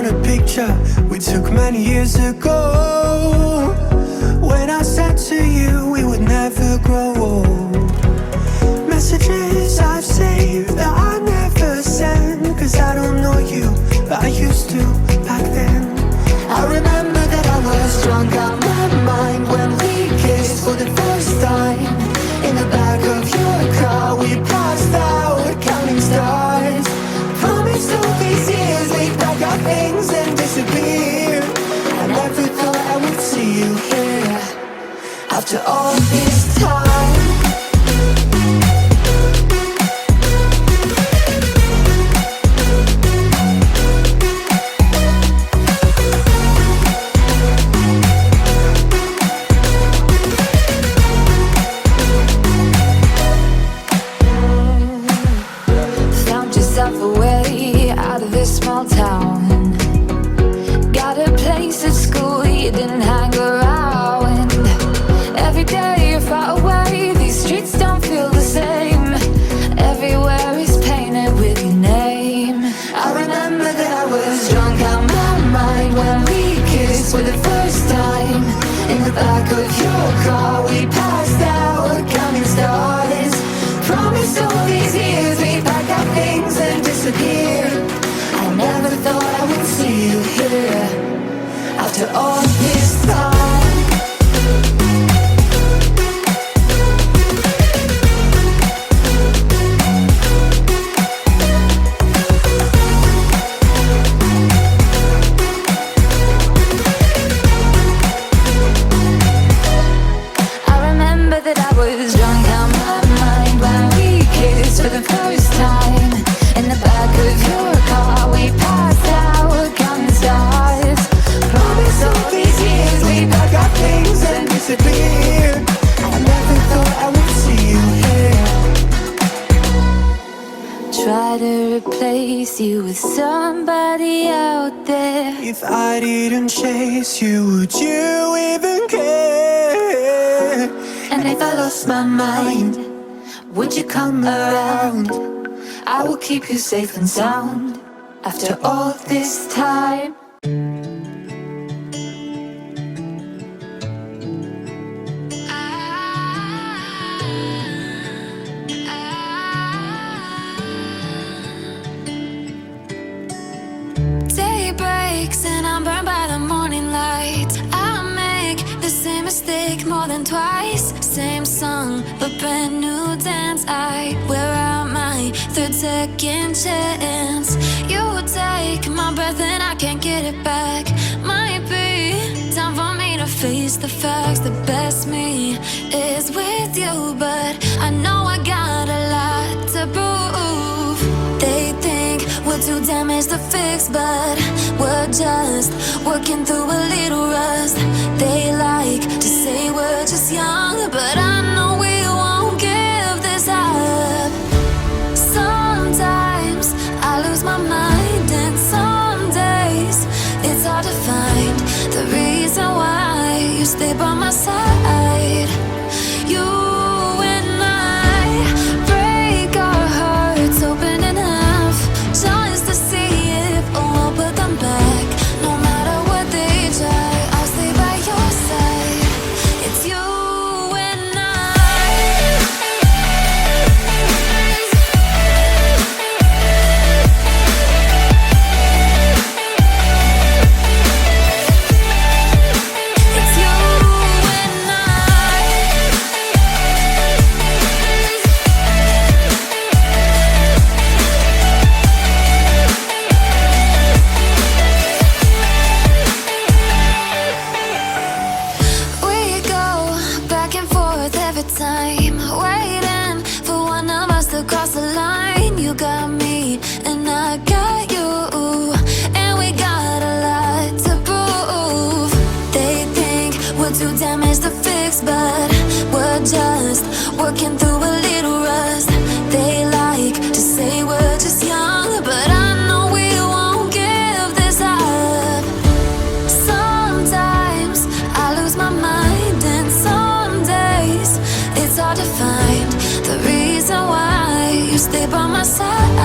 a picture we took many years ago, when I said to you we would never grow old. Messages I've saved that I never send, cause I don't know you, but I used to back then. I remember that I was drunk out my mind when we kissed for the first time. In the back of your car we passed out counting stars. Promised all these years we'd pack our things and disappear. I never thought I would see you here after all this time. Away out of this small town, got a place at school you didn't hang around. Every day you're far away, these streets don't feel the same. Everywhere is painted with your name. I remember that I was drunk out my mind when we kissed for the first time. In the back of your car we passed out counting stars. Promised all these years we'd pack our things and disappear. I never thought I would see you here after all this time. I remember that I was drunk out my mind when we kissed for the first time. In the back of your car we passed out counting stars. Promised all these years we'd pack our things and disappear. I never thought I would see you here. Try to replace you with somebody out there. If I didn't chase you, would you even care? And if I lost my mind, would you come around? I will keep you safe and sound after all this time. Day breaks and I'm burned by the morning light. I make the same mistake more than twice. Same song, but brand new dance. I wear out my third second chance. You take my breath and I can't get it back. Might be time for me to face the facts. The best me is with you, but I know I got a lot to prove. They think we're too damaged to fix, but we're just working through a little rust. They like to say we're just young, but I know we won't give this up. Sometimes I lose my mind, and some days it's hard to find the reason why you stay by my side. You and I break our hearts open enough just to see if we'll put them back. No matter what they try, I'll stay by your side. It's you and I. It's you and I. We go back and forth every time, waiting for one of us to cross the line. You got me and I got you, and we got a lot to prove. They think we're too damaged to fix, but we're just working through a little rust. They like to say we're just young, but I know we won't give this up. Sometimes I lose my mind, and some days it's hard to find the reason why you stay by my side.